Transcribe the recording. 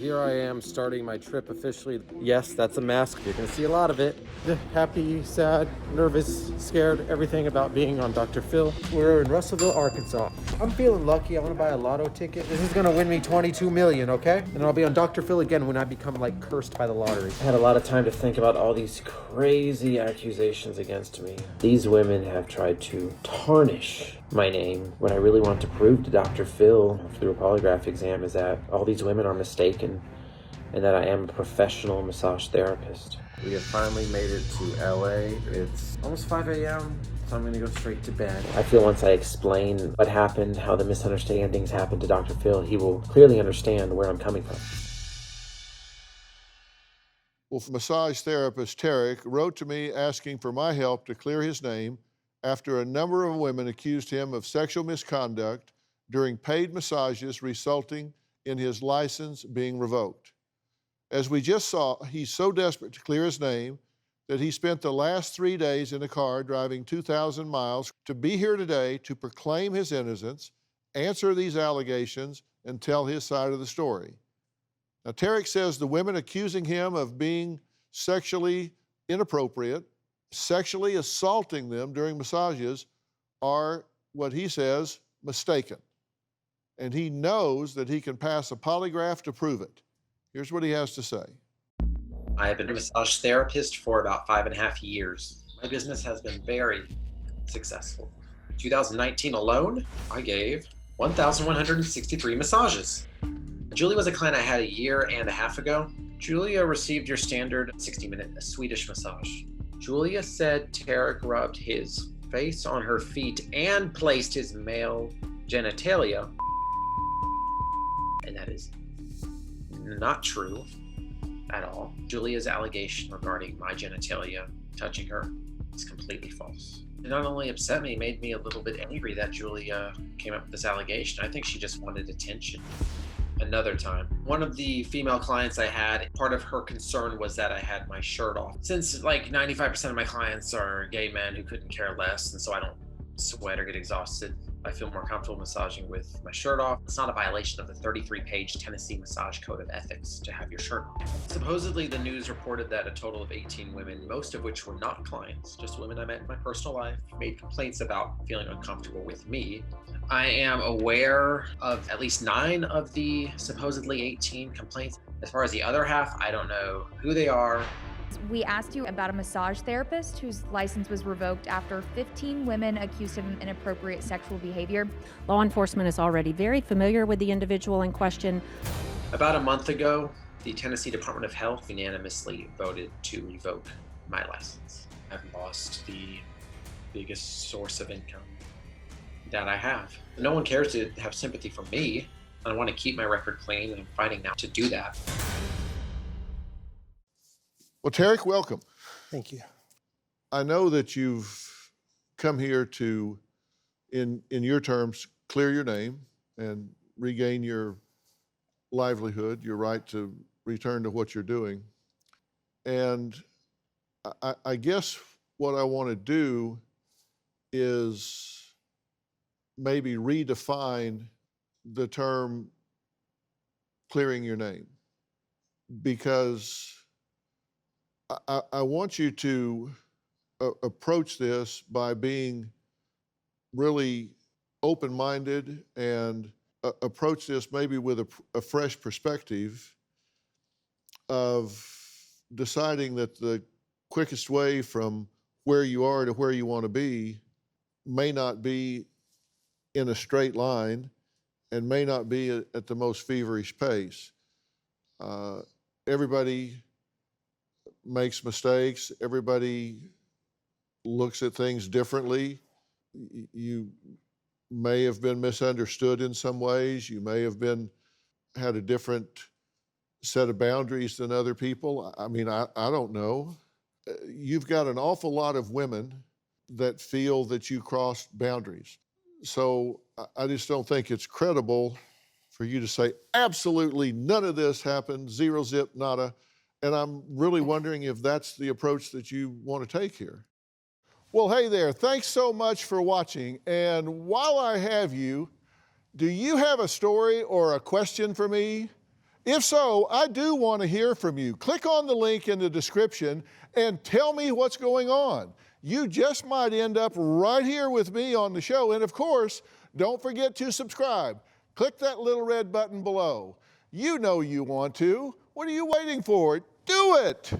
here I am starting my trip officially. Yes, that's a mask. You're gonna see a lot of it. Happy, sad, nervous, scared, everything about being on Dr. Phil. We're in Russellville, Arkansas. I'm feeling lucky. I wanna buy a lotto ticket. This is gonna win me 22 million, okay? And I'll be on Dr. Phil again when I become like cursed by the lottery. I had a lot of time to think about all these crazy accusations against me. These women have tried to tarnish my name. What I really want to prove to Dr. Phil through a polygraph exam is that all these women are mistaken and that I am a professional massage therapist. We have finally made it to LA. It's almost 5 a.m., so I'm gonna go straight to bed. I feel once I explain what happened, how the misunderstandings happened to Dr. Phil, he will clearly understand where I'm coming from. Well, massage therapist Tarek wrote to me asking for my help to clear his name after a number of women accused him of sexual misconduct during paid massages, resulting in his license being revoked. As we just saw, he's so desperate to clear his name that he spent the last 3 days in a car driving 2,000 miles to be here today to proclaim his innocence, answer these allegations, and tell his side of the story. Now, Tarek says the women accusing him of being sexually inappropriate, sexually assaulting them during massages are, what he says, mistaken. And he knows that he can pass a polygraph to prove it. Here's what he has to say. I have been a massage therapist for about 5.5 years. My business has been very successful. In 2019 alone, I gave 1,163 massages. Julie was a client I had a year and a half ago. Julia received your standard 60-minute Swedish massage. Julia said Tarek rubbed his face on her feet and placed his male genitalia, and that is not true at all. Julia's allegation regarding my genitalia touching her is completely false. It not only upset me, made me a little bit angry that Julia came up with this allegation. I think she just wanted attention. Another time, one of the female clients I had, part of her concern was that I had my shirt off. Since like 95% of my clients are gay men who couldn't care less, and so I don't sweat or get exhausted, I feel more comfortable massaging with my shirt off. It's not a violation of the 33-page Tennessee Massage Code of Ethics to have your shirt on. Supposedly, the news reported that a total of 18 women, most of which were not clients, just women I met in my personal life, made complaints about feeling uncomfortable with me. I am aware of at least 9 of the supposedly 18 complaints. As far as the other half, I don't know who they are. We asked you about a massage therapist whose license was revoked after 15 women accused him of inappropriate sexual behavior. Law enforcement is already very familiar with the individual in question. About a month ago, the Tennessee Department of Health unanimously voted to revoke my license. I've lost the biggest source of income that I have. No one cares to have sympathy for me. I want to keep my record clean, and I'm fighting now to do that. Well, Tarek, welcome. Thank you. I know that you've come here to, in your terms, clear your name and regain your livelihood, your right to return to what you're doing. And I guess what I want to do is maybe redefine the term clearing your name, because I want you to approach this by being really open-minded and approach this maybe with a fresh perspective of deciding that the quickest way from where you are to where you want to be may not be in a straight line and may not be at the most feverish pace. Everybody makes mistakes. Everybody looks at things differently. You may have been misunderstood in some ways. You may have had a different set of boundaries than other people. I mean, I don't know. You've got an awful lot of women that feel that you crossed boundaries. So I just don't think it's credible for you to say, absolutely none of this happened, zero zip, nada. And I'm really wondering if that's the approach that you want to take here. Well, hey there, thanks so much for watching. And while I have you, do you have a story or a question for me? If so, I do want to hear from you. Click on the link in the description and tell me what's going on. You just might end up right here with me on the show. And of course, don't forget to subscribe. Click that little red button below. You know you want to. What are you waiting for? Do it!